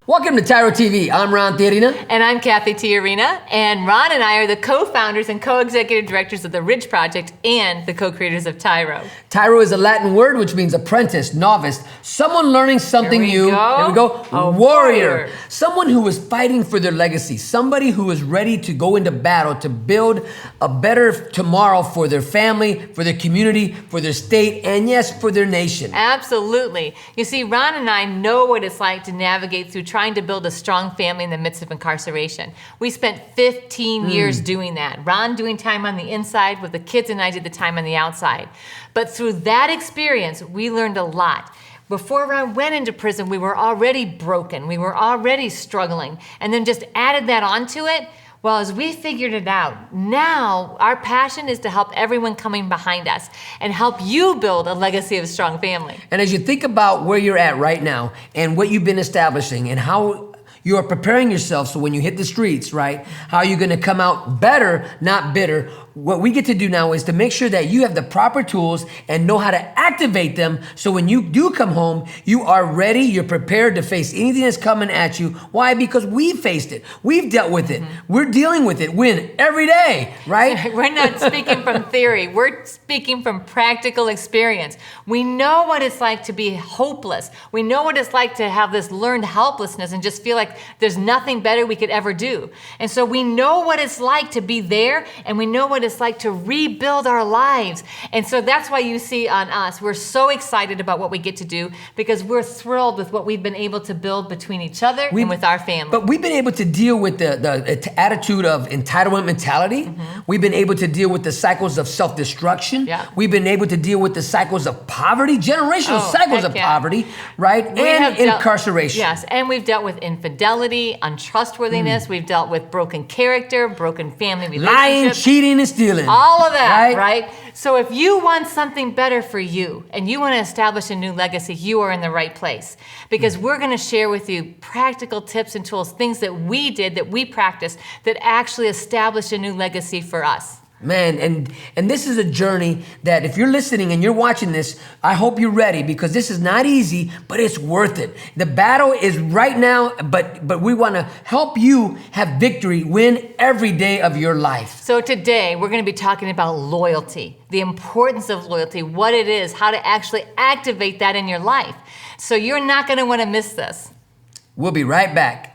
Welcome to TYRO TV. I'm Ron Tijerina. And I'm Cathy Tijerina. And Ron and I are the co-founders and co-executive directors of the Ridge Project and the co-creators of TYRO. TYRO is a Latin word which means apprentice, novice, someone learning something new. There we go. A warrior. Someone who is fighting for their legacy. Somebody who is ready to go into battle to build a better tomorrow for their family, for their community, for their state, and yes, for their nation. Absolutely. You see, Ron and I know what it's like to navigate through trying to build a strong family in the midst of incarceration. We spent 15 years doing that. Ron doing time on the inside with the kids, and I did the time on the outside. But through that experience, we learned a lot. Before Ron went into prison, we were already broken. We were already struggling. And then just added that onto it. Well, as we figured it out, now our passion is to help everyone coming behind us and help you build a legacy of a strong family. And as you think about where you're at right now and what you've been establishing and how you are preparing yourself so when you hit the streets, right, how you're gonna come out better, not bitter, what we get to do now is to make sure that you have the proper tools and know how to activate them so when you do come home, you are ready, you're prepared to face anything that's coming at you. Why? Because we faced it. We've dealt with it. We're dealing with it. Win every day, right? We're not speaking from theory. We're speaking from practical experience. We know what it's like to be hopeless. We know what it's like to have this learned helplessness and just feel like there's nothing better we could ever do. And so we know what it's like to be there, and we know what it's like to rebuild our lives. And so that's why you see on us, we're so excited about what we get to do because we're thrilled with what we've been able to build between each other and with our family. But we've been able to deal with the attitude of entitlement mentality. We've been able to deal with the cycles of self-destruction. Yeah. We've been able to deal with the cycles of poverty, generational cycles of poverty, right? And incarceration. Yes, and we've dealt with infidelity, untrustworthiness. We've dealt with broken character, broken family relationships. Lying, cheating, and stealing. All of that, right? So if you want something better for you and you want to establish a new legacy, you are in the right place. Because we're going to share with you practical tips and tools, things that we did, that we practiced, that actually established a new legacy for us. Man, and this is a journey that if you're listening and you're watching this, I hope you're ready because this is not easy, but it's worth it. The battle is right now, but we want to help you have victory, win every day of your life. So today we're going to be talking about loyalty, the importance of loyalty, what it is, how to actually activate that in your life. So you're not going to want to miss this. We'll be right back.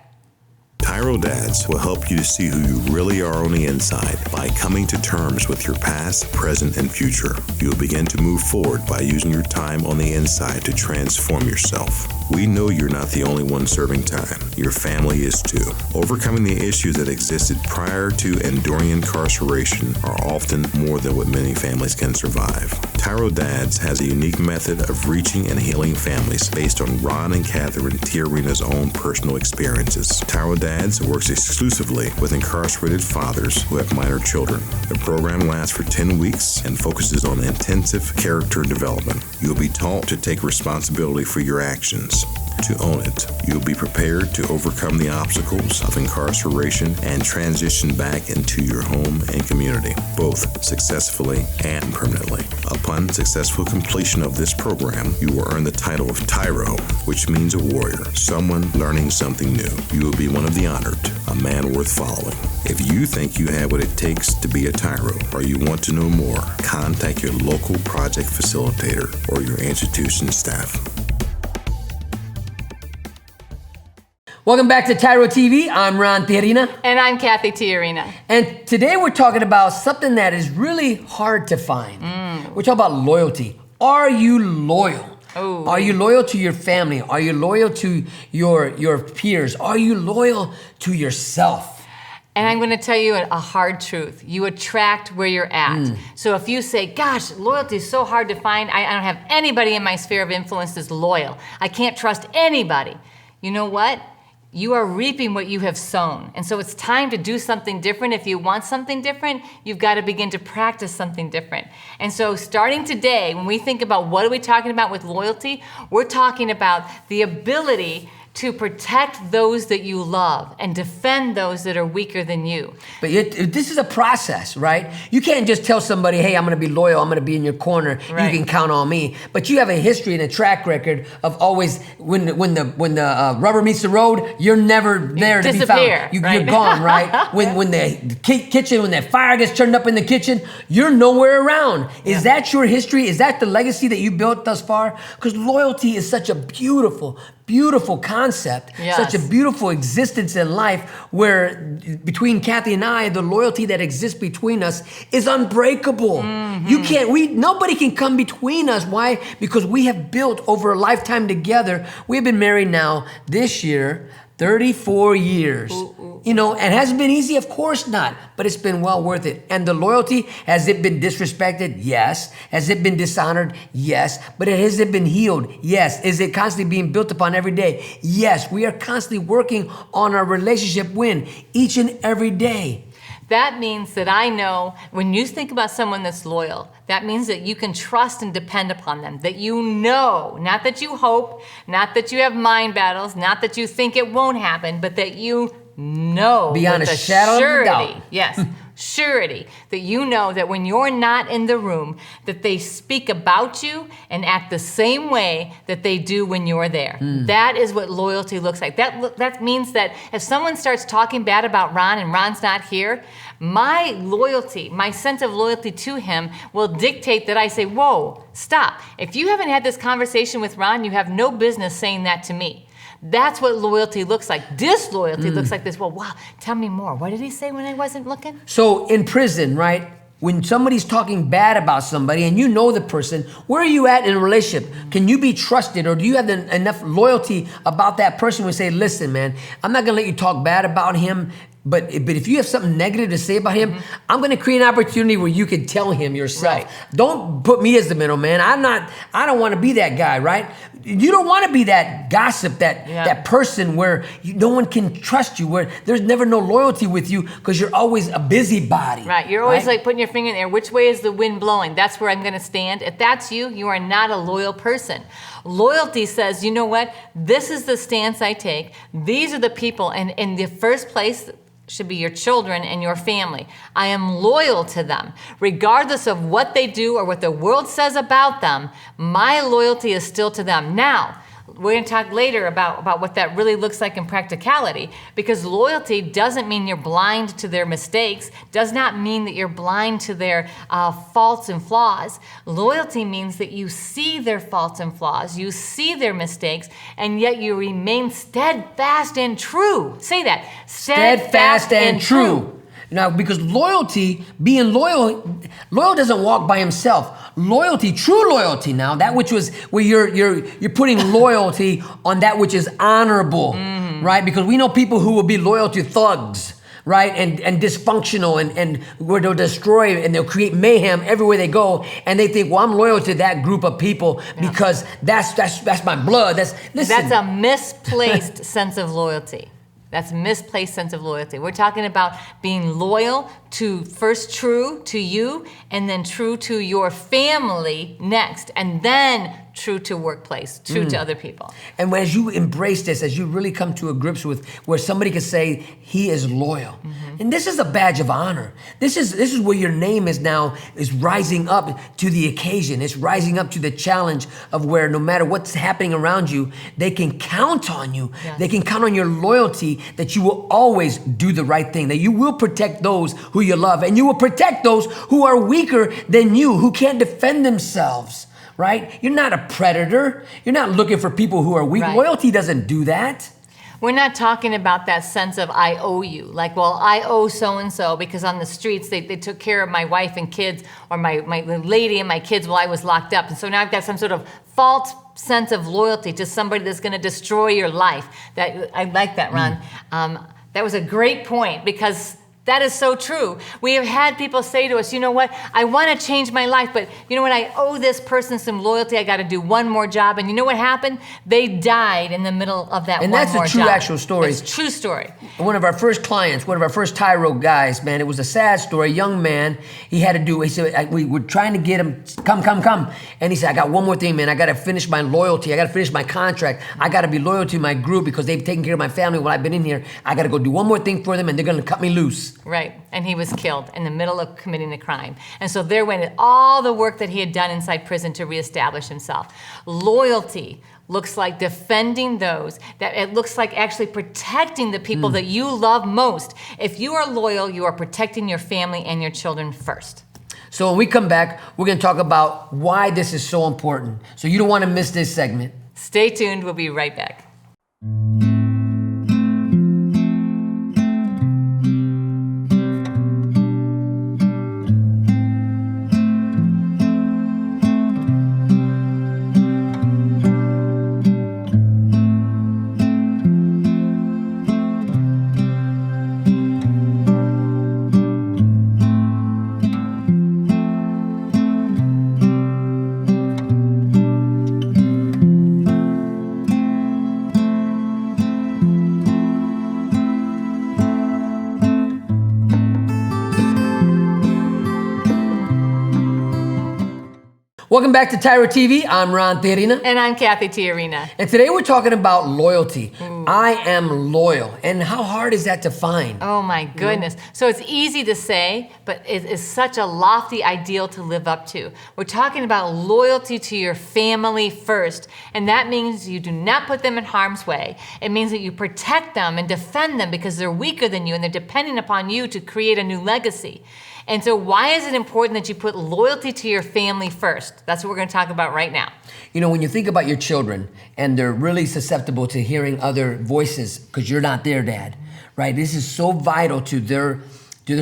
TYRO Dads will help you to see who you really are on the inside by coming to terms with your past, present, and future. You'll begin to move forward by using your time on the inside to transform yourself. We know you're not the only one serving time. Your family is too. Overcoming the issues that existed prior to and during incarceration are often more than what many families can survive. TYRO Dads has a unique method of reaching and healing families based on Ron and Cathy Tijerina's own personal experiences. TYRO Dads works exclusively with incarcerated fathers who have minor children. The program lasts for 10 weeks and focuses on intensive character development. You'll be taught to take responsibility for your actions, to own it. You'll be prepared to overcome the obstacles of incarceration and transition back into your home and community, both successfully and permanently. Upon successful completion of this program, you will earn the title of TYRO, which means a warrior, someone learning something new. You will be one of the honored, a man worth following. If you think you have what it takes to be a TYRO, or you want to know more, contact your local project facilitator or your institution staff. Welcome back to TYRO TV. I'm Ron Tijerina. And I'm Cathy Tijerina. And today we're talking about something that is really hard to find. We're talking about loyalty. Are you loyal? Oh. Are you loyal to your family? Are you loyal to your peers? Are you loyal to yourself? And I'm going to tell you a hard truth. You attract where you're at. So if you say, gosh, loyalty is so hard to find, I don't have anybody in my sphere of influence that's loyal. I can't trust anybody. You know what? You are reaping what you have sown. And so it's time to do something different. If you want something different, you've got to begin to practice something different. And so starting today, when we think about what are we talking about with loyalty, we're talking about the ability to protect those that you love and defend those that are weaker than you. But this is a process, right? You can't just tell somebody, hey, I'm going to be loyal, I'm going to be in your corner, Right. you can count on me. But you have a history and a track record of always, when the rubber meets the road, you're never there to be Disappear, found. You're right? gone, right? when the kitchen, when that fire gets turned up in the kitchen, you're nowhere around. Is that your history? Is that the legacy that you built thus far? Because loyalty is such a beautiful concept, Yes. such a beautiful existence in life where between Cathy and I, the loyalty that exists between us is unbreakable. Nobody can come between us. Why? Because we have built over a lifetime together. We've been married now this year, 34 years. You know, and has it been easy? Of course not, but it's been well worth it. And the loyalty, has it been disrespected? Yes. Has it been dishonored? Yes. But has it been healed? Yes. Is it constantly being built upon every day? Yes. We are constantly working on our relationship each and every day. That means that I know when you think about someone that's loyal, that means that you can trust and depend upon them, that you know, not that you hope, not that you have mind battles, not that you think it won't happen, but that you know. Beyond with a shadow of a doubt. Yes. Surety that you know that when you're not in the room, that they speak about you and act the same way that they do when you're there. That is what loyalty looks like. That means that if someone starts talking bad about Ron and Ron's not here, my loyalty, my sense of loyalty to him will dictate that I say, whoa, stop. If you haven't had this conversation with Ron, you have no business saying that to me. That's what loyalty looks like. Disloyalty looks like this. Well, wow, tell me more. What did he say when I wasn't looking? So in prison, right? When somebody's talking bad about somebody and you know the person, where are you at in a relationship? Can you be trusted, or do you have enough loyalty about that person who say, listen, man, I'm not gonna let you talk bad about him, but if you have something negative to say about him, I'm gonna create an opportunity where you can tell him yourself. Right. Don't put me as the middleman. I don't wanna be that guy, right? You don't wanna be that gossip, that person where no one can trust you, where there's never no loyalty with you because you're always a busybody. Right, you're always like putting your finger in the air. Which way is the wind blowing? That's where I'm gonna stand. If that's you, you are not a loyal person. Loyalty says, you know what? This is the stance I take. These are the people, and in the first place, should be your children and your family. I am loyal to them. Regardless of what they do or what the world says about them, my loyalty is still to them. Now, we're going to talk later about what that really looks like in practicality, because loyalty doesn't mean you're blind to their mistakes, does not mean that you're blind to their faults and flaws. Loyalty means that you see their faults and flaws, you see their mistakes, and yet you remain steadfast and true. Say that. Steadfast and true. Now, because loyalty, being loyal doesn't walk by himself. Loyalty, true loyalty now, that which was where you're putting loyalty on that which is honorable, right? Because we know people who will be loyal to thugs, right? And dysfunctional and where they'll destroy and they'll create mayhem everywhere they go. And they think, well, I'm loyal to that group of people because that's my blood. That's a misplaced sense of loyalty. That's a misplaced sense of loyalty. We're talking about being loyal to first true to you, and then true to your family next, and then true to workplace, true to other people. And as you embrace this, as you really come to a grips with where somebody can say he is loyal, and this is a badge of honor. This is where your name is rising up to the occasion. It's rising up to the challenge of where no matter what's happening around you, they can count on you. Yes. They can count on your loyalty, that you will always do the right thing, that you will protect those who you love, and you will protect those who are weaker than you, who can't defend themselves. Right? You're not a predator. You're not looking for people who are weak. Right. Loyalty doesn't do that. We're not talking about that sense of I owe you. Like, well, I owe so-and-so because on the streets they took care of my wife and kids, or my lady and my kids while I was locked up. And so now I've got some sort of false sense of loyalty to somebody that's going to destroy your life. I like that, Ron. That was a great point, because That is so true. We have had people say to us, you know what, I want to change my life, but you know what, I owe this person some loyalty. I got to do one more job. And you know what happened? They died in the middle of that one more job. And that's a true actual story. It's a true story. One of our first clients, one of our first TYRO guys, man, it was a sad story. A young man, he said, we were trying to get him, come. And he said, I got one more thing, man. I got to finish my loyalty. I got to finish my contract. I got to be loyal to my group because they've taken care of my family while I've been in here. I got to go do one more thing for them, and they're going to cut me loose. Right, and he was killed in the middle of committing a crime. And so there went all the work that he had done inside prison to reestablish himself. Loyalty looks like defending those, that it looks like actually protecting the people that you love most. If you are loyal, you are protecting your family and your children first. So when we come back, we're going to talk about why this is so important. So you don't want to miss this segment. Stay tuned, we'll be right back. Welcome back to TYRO TV. I'm Ron Tijerina. And I'm Cathy Tijerina. And today we're talking about loyalty. I am loyal. And how hard is that to find? Oh my goodness. So it's easy to say, but it is such a lofty ideal to live up to. We're talking about loyalty to your family first. And that means you do not put them in harm's way. It means that you protect them and defend them because they're weaker than you and they're depending upon you to create a new legacy. And so why is it important that you put loyalty to your family first? That's what we're going to talk about right now. You know, when you think about your children and they're really susceptible to hearing other voices because you're not their dad, right? This is so vital to their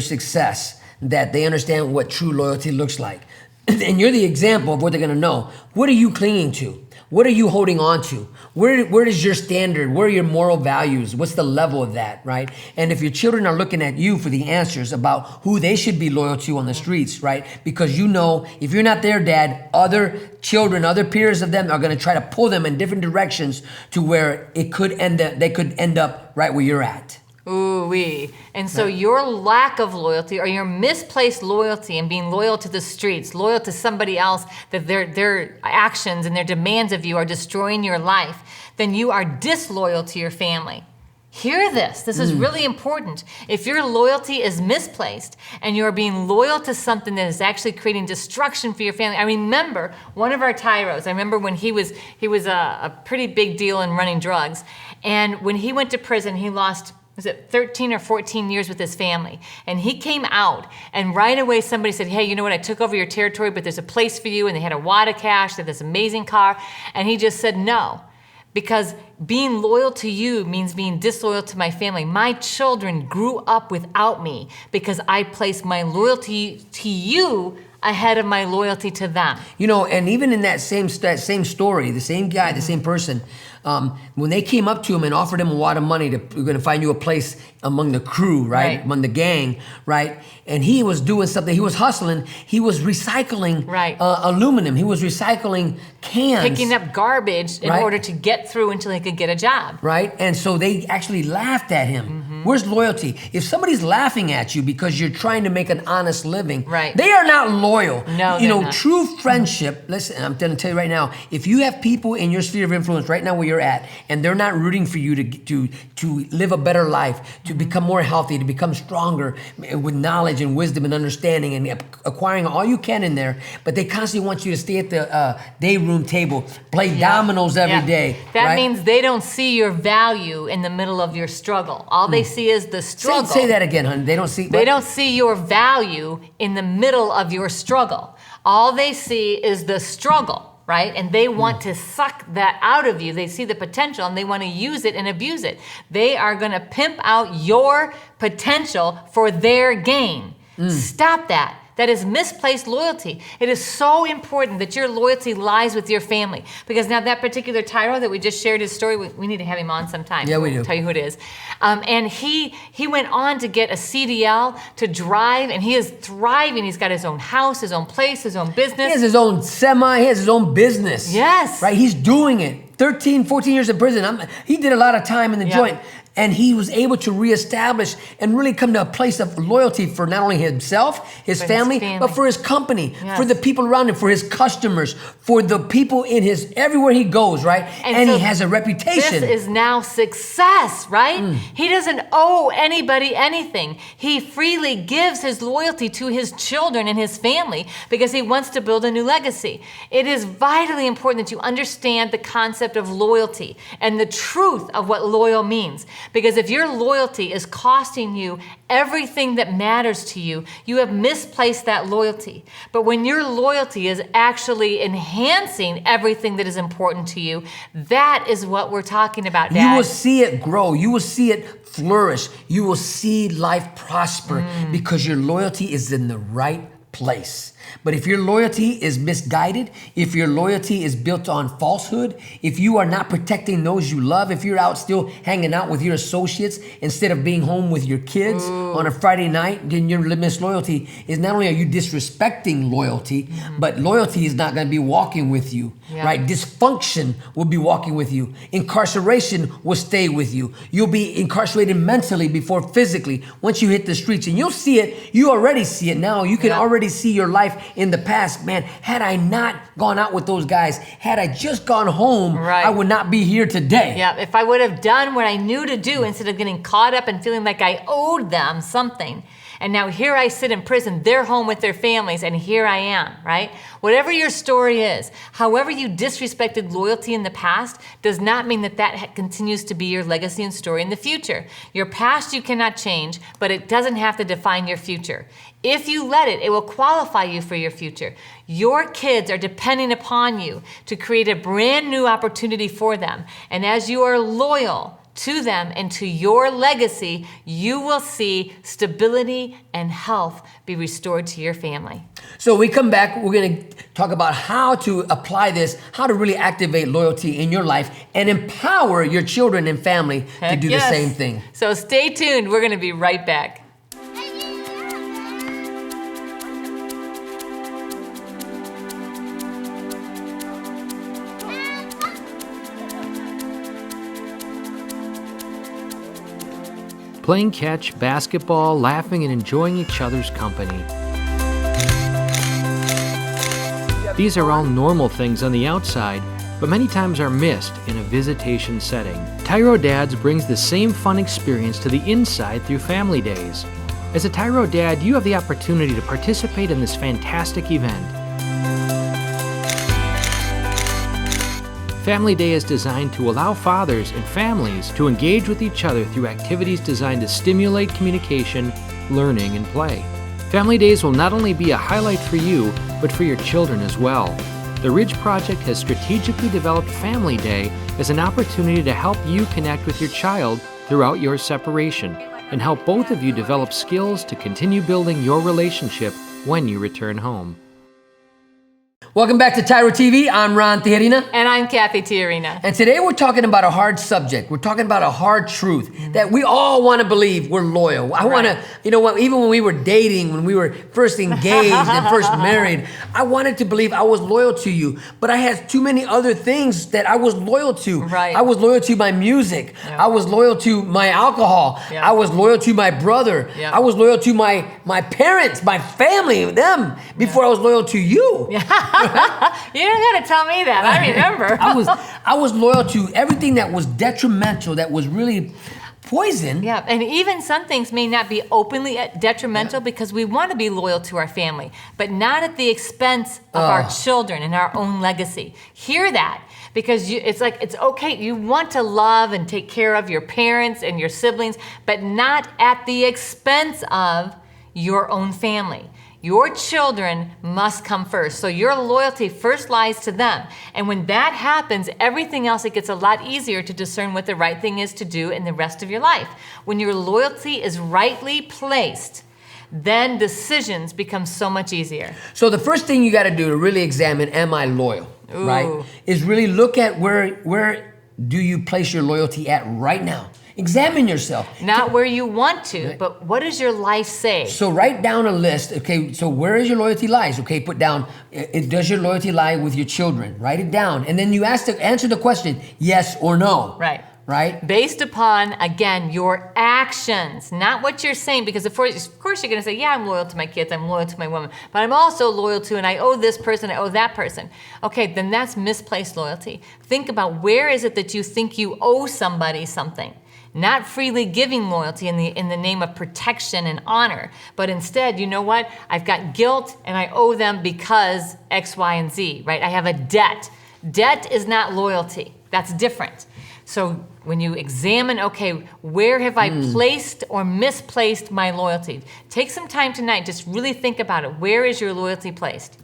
success that they understand what true loyalty looks like. And you're the example of what they're going to know. What are you clinging to? What are you holding on to? Where is your standard? Where are your moral values? What's the level of that, right? And if your children are looking at you for the answers about who they should be loyal to on the streets, right? Because you know, if you're not their dad, other children, other peers of them are going to try to pull them in different directions to where they could end up right where you're at. Ooh-wee. And so your lack of loyalty or your misplaced loyalty and being loyal to the streets, loyal to somebody else, that their actions and their demands of you are destroying your life, then you are disloyal to your family. Hear this. This is really important. If your loyalty is misplaced and you're being loyal to something that is actually creating destruction for your family. I remember one of our TYROs, I remember when he was a pretty big deal in running drugs. And when he went to prison, he lost 13 or 14 years with his family. And he came out and right away somebody said, hey, you know what, I took over your territory, but there's a place for you. And they had a wad of cash, they had this amazing car. And he just said no, because being loyal to you means being disloyal to my family. My children grew up without me because I placed my loyalty to you ahead of my loyalty to them. You know, and even in that same story, the same guy, the same person, when they came up to him and offered him a lot of money we're going to find you a place among the crew, right? Among the gang, right? And he was doing something. He was hustling. He was recycling aluminum. He was recycling cans. Picking up garbage in order to get through until he could get a job. Right. And so they actually laughed at him. Where's loyalty? If somebody's laughing at you because you're trying to make an honest living, they are not loyal. No, you know, not. True friendship, listen, I'm going to tell you right now, if you have people in your sphere of influence right now where you're at, and they're not rooting for you to live a better life, to become more healthy, to become stronger with knowledge and wisdom and understanding and acquiring all you can in there, but they constantly want you to stay at the day room table, play dominoes every day. That means they don't see your value in the middle of your struggle. All they see is the struggle. Say that again, honey. They don't see. They don't see your value in the middle of your struggle. All they see is the struggle. Right? And they want to suck that out of you. They see the potential and they want to use it and abuse it. They are going to pimp out your potential for their gain. Stop that. That is misplaced loyalty. It is so important that your loyalty lies with your family. Because now that particular Tyro that we just shared his story, we need to have him on sometime. Yeah, we do. I'll tell you who it is. And he went on to get a CDL to drive, and he is thriving. He's got his own house, his own place, his own business. He has his own semi, he has his own business. Yes. Right, he's doing it. 13, 14 years in prison. He did a lot of time in the joint. And he was able to reestablish and really come to a place of loyalty for not only himself, his family, but for his company, for the people around him, for his customers, for the people in his, everywhere he goes, right? And so he has a reputation. This is now success, right? He doesn't owe anybody anything. He freely gives his loyalty to his children and his family because he wants to build a new legacy. It is vitally important that you understand the concept of loyalty and the truth of what loyal means. Because if your loyalty is costing you everything that matters to you, you have misplaced that loyalty. But when your loyalty is actually enhancing everything that is important to you, that is what we're talking about, Dad. You will see it grow. You will see it flourish. You will see life prosper because your loyalty is in the right place. But if your loyalty is misguided, if your loyalty is built on falsehood, if you are not protecting those you love, if you're out still hanging out with your associates instead of being home with your kids on a Friday night, then your misloyalty is not only are you disrespecting loyalty, but loyalty is not going to be walking with you, right? Dysfunction will be walking with you. Incarceration will stay with you. You'll be incarcerated mentally before physically once you hit the streets. And you'll see it. You already see it now. You can already see your life in the past. Man, had I not gone out with those guys, had I just gone home, I would not be here today. Yeah, if I would have done what I knew to do instead of getting caught up and feeling like I owed them something. And now here I sit in prison, they're home with their families, and here I am, right? Whatever your story is, however you disrespected loyalty in the past does not mean that that continues to be your legacy and story in the future. Your past you cannot change, but it doesn't have to define your future. If you let it, it will qualify you for your future. Your kids are depending upon you to create a brand new opportunity for them. And as you are loyal to them and to your legacy, you will see stability and health be restored to your family. So we come back, we're going to talk about how to apply this, how to really activate loyalty in your life and empower your children and family to do the same thing. So stay tuned. We're going to be right back. Playing catch, basketball, laughing, and enjoying each other's company. These are all normal things on the outside, but many times are missed in a visitation setting. TYRO Dads brings the same fun experience to the inside through Family Days. As a TYRO Dad, you have the opportunity to participate in this fantastic event. Family Day is designed to allow fathers and families to engage with each other through activities designed to stimulate communication, learning, and play. Family Days will not only be a highlight for you, but for your children as well. The Ridge Project has strategically developed Family Day as an opportunity to help you connect with your child throughout your separation and help both of you develop skills to continue building your relationship when you return home. Welcome back to TYRO TV. I'm Ron Tijerina. And I'm Cathy Tijerina. And today we're talking about a hard subject. We're talking about a hard truth that we all want to believe we're loyal. I want to, you know what, even when we were dating, when we were first engaged and first married, I wanted to believe I was loyal to you. But I had too many other things that I was loyal to. Right. I was loyal to my music. Yep. I was loyal to my alcohol. Yep. I was loyal to my brother. Yep. I was loyal to my parents, my family, them, before I was loyal to you. You don't got to tell me that. I remember. I was loyal to everything that was detrimental, that was really poison. Yeah, and even some things may not be openly detrimental because we want to be loyal to our family, but not at the expense of our children and our own legacy. Hear that. Because it's like, it's okay, you want to love and take care of your parents and your siblings, but not at the expense of your own family. Your children must come first. So your loyalty first lies to them. And when that happens, everything else, it gets a lot easier to discern what the right thing is to do in the rest of your life. When your loyalty is rightly placed, then decisions become so much easier. So the first thing you got to do to really examine, am I loyal, right? Is really look at where do you place your loyalty at right now. Examine yourself. Not where you want to, but what does your life say? So write down a list. Okay, so where is your loyalty lies? Okay, put down, does your loyalty lie with your children? Write it down. And then you answer the question, yes or no. Right. Right? Based upon, again, your actions, not what you're saying, because of course you're going to say, yeah, I'm loyal to my kids, I'm loyal to my woman, but I'm also loyal to, and I owe this person, I owe that person. Okay, then that's misplaced loyalty. Think about where is it that you think you owe somebody something. Not freely giving loyalty in the name of protection and honor, but instead, you know what? I've got guilt and I owe them because X, Y, and Z, right? I have a debt. Debt is not loyalty. That's different. So when you examine, okay, where have I placed or misplaced my loyalty? Take some time tonight, just really think about it. Where is your loyalty placed?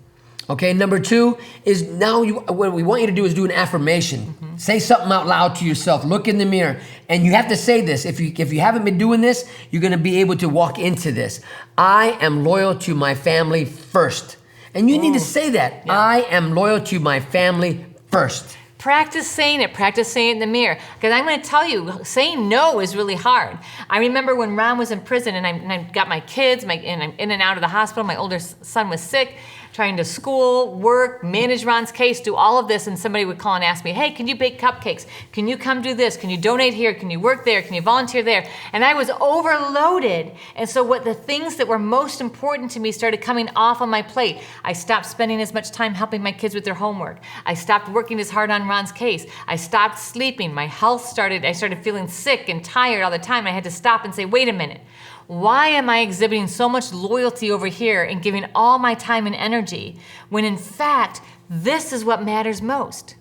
Okay, number 2 is now what we want you to do is do an affirmation. Say something out loud to yourself. Look in the mirror. And you have to say this. If you haven't been doing this, you're going to be able to walk into this. I am loyal to my family first. And you need to say that. Yeah. I am loyal to my family first. Practice saying it in the mirror. Because I'm going to tell you, saying no is really hard. I remember when Ron was in prison and I got my kids, and I'm in and out of the hospital. My older son was sick, trying to school, work, manage Ron's case, do all of this, and somebody would call and ask me, hey, can you bake cupcakes? Can you come do this? Can you donate here? Can you work there? Can you volunteer there? And I was overloaded. And so the things that were most important to me started coming off on my plate. I stopped spending as much time helping my kids with their homework. I stopped working as hard on Ron's case. I stopped sleeping. My health I started feeling sick and tired all the time. I had to stop and say, wait a minute. Why am I exhibiting so much loyalty over here and giving all my time and energy when in fact, this is what matters most?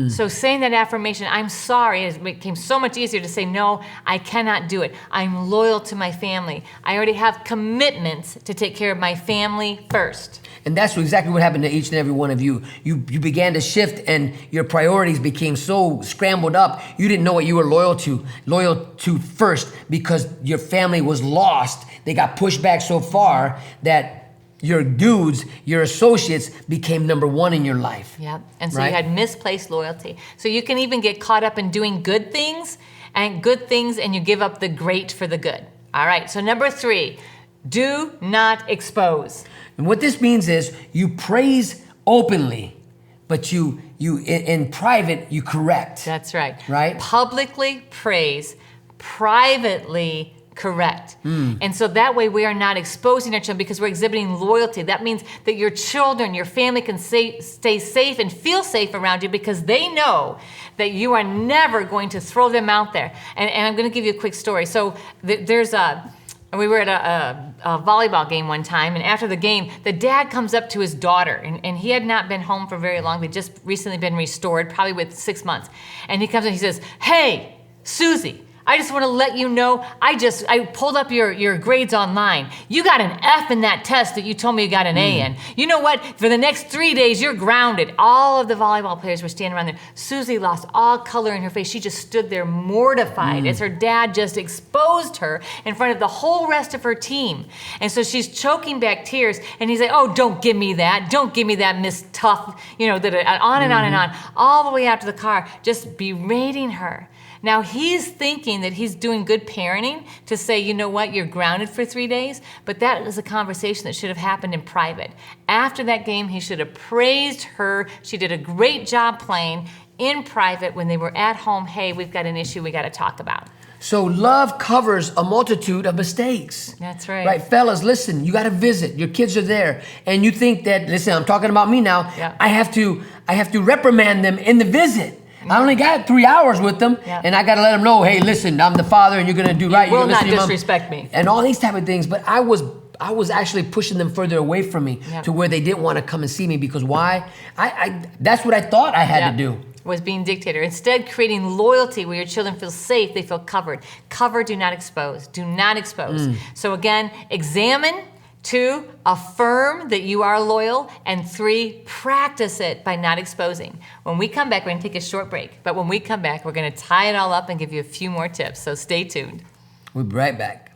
So saying that affirmation, I'm sorry, it became so much easier to say, no, I cannot do it. I'm loyal to my family. I already have commitments to take care of my family first. And that's exactly what happened to each and every one of you. You began to shift and your priorities became so scrambled up, you didn't know what you were loyal to first because your family was lost. They got pushed back so far that your dudes, your associates became number one in your life. Yep, and so right? You had misplaced loyalty. So you can even get caught up in doing good things and you give up the great for the good. All right, so number 3, do not expose. And what this means is you praise openly, but you in private, you correct. That's right. Right? Publicly praise, privately correct. And so that way we are not exposing our children because we're exhibiting loyalty. That means that your children, your family can stay safe and feel safe around you because they know that you are never going to throw them out there. And I'm going to give you a quick story. So we were at a volleyball game one time, and after the game, the dad comes up to his daughter, and he had not been home for very long. They'd just recently been restored, probably with 6 months. And he comes and he says, hey, Susie, I just want to let you know, I pulled up your grades online. You got an F in that test that you told me you got an A in. You know what? For the next 3 days, you're grounded. All of the volleyball players were standing around there. Susie lost all color in her face. She just stood there mortified as her dad just exposed her in front of the whole rest of her team. And so she's choking back tears, and he's like, oh, don't give me that. Don't give me that, Miss Tough. On and on and on, all the way out to the car, just berating her. Now, he's thinking that he's doing good parenting to say, you know what, you're grounded for 3 days, but that is a conversation that should have happened in private. After that game, he should have praised her. She did a great job playing in private when they were at home. Hey, we've got an issue we got to talk about. So love covers a multitude of mistakes. That's right. Right, fellas, listen, you got to visit. Your kids are there. And you think that, listen, I'm talking about me now. Yeah. I have to reprimand them in the visit. I only got 3 hours with them, and I got to let them know, hey, listen, I'm the father, and you're going to do right. You will not disrespect me. And all these type of things. But I was actually pushing them further away from me to where they didn't want to come and see me because why? That's what I thought I had to do. Was being dictator. Instead, creating loyalty where your children feel safe, they feel covered. Cover, do not expose. Do not expose. So again, examine. 2, affirm that you are loyal. And 3, practice it by not exposing. When we come back, we're going to take a short break. But when we come back, we're going to tie it all up and give you a few more tips. So stay tuned. We'll be right back.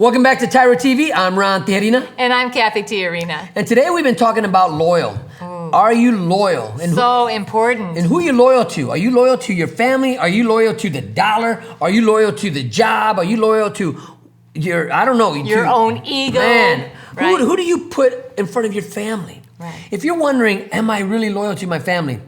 Welcome back to TYRO TV. I'm Ron Tijerina. And I'm Cathy Tijerina. And today we've been talking about loyal. Are you loyal? And so important. And who are you loyal to? Are you loyal to your family? Are you loyal to the dollar? Are you loyal to the job? Are you loyal to your, I don't know. Your own ego. Man, right? who do you put in front of your family? Right. If you're wondering, am I really loyal to my family?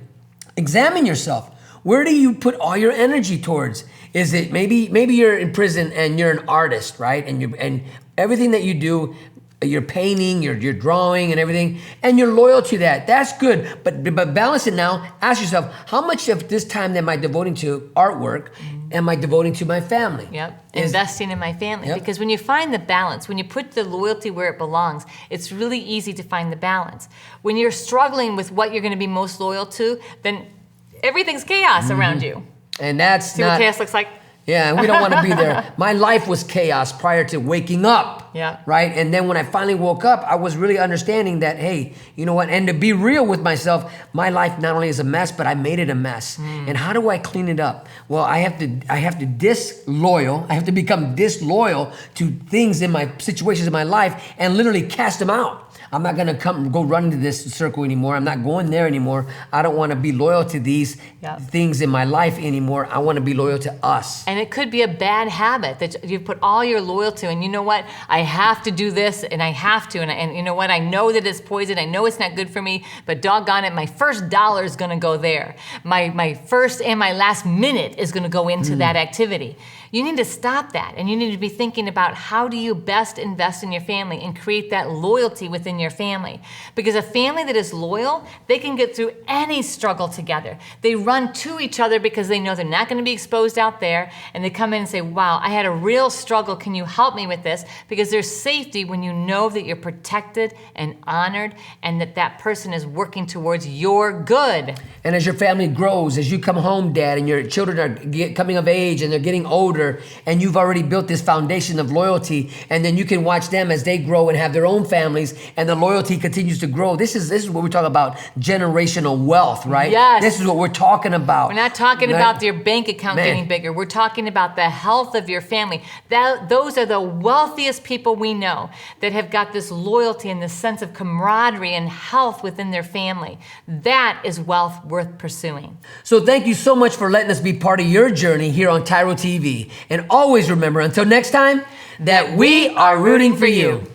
Examine yourself. Where do you put all your energy towards? Is it maybe you're in prison and you're an artist, right? And everything that you do, you're painting, you're drawing and everything, and you're loyal to that. That's good. But balance it now. Ask yourself, how much of this time am I devoting to artwork? Am I devoting to my family? Yep. Investing in my family. Yep. Because when you find the balance, when you put the loyalty where it belongs, it's really easy to find the balance. When you're struggling with what you're going to be most loyal to, then everything's chaos around you. And that's See what chaos looks like? Yeah, and we don't want to be there. My life was chaos prior to waking up. Yeah. Right? And then when I finally woke up, I was really understanding that, hey, you know what? And to be real with myself, my life not only is a mess, but I made it a mess. And how do I clean it up? Well, I have to disloyal. I have to become disloyal to things in my situations in my life and literally cast them out. I'm not gonna go run into this circle anymore. I'm not going there anymore. I don't want to be loyal to these things in my life anymore. I want to be loyal to us. And it could be a bad habit that you've put all your loyalty to. And you know what? I have to do this, and I have to. And you know what? I know that it's poison. I know it's not good for me. But doggone it, my first dollar is gonna go there. My first and my last minute is gonna go into that activity. You need to stop that, and you need to be thinking about how do you best invest in your family and create that loyalty within your family. Because a family that is loyal, they can get through any struggle together. They run to each other because they know they're not going to be exposed out there, and they come in and say, wow, I had a real struggle. Can you help me with this? Because there's safety when you know that you're protected and honored and that that person is working towards your good. And as your family grows, as you come home, Dad, and your children are coming of age and they're getting older, and you've already built this foundation of loyalty, and then you can watch them as they grow and have their own families, and the loyalty continues to grow. This is what we talk about, generational wealth, right? Yes. This is what we're talking about. We're not talking about your bank account getting bigger. We're talking about the health of your family. Those are the wealthiest people we know that have got this loyalty and this sense of camaraderie and health within their family. That is wealth worth pursuing. So thank you so much for letting us be part of your journey here on TYRO TV. And always remember, until next time, that we are rooting for you.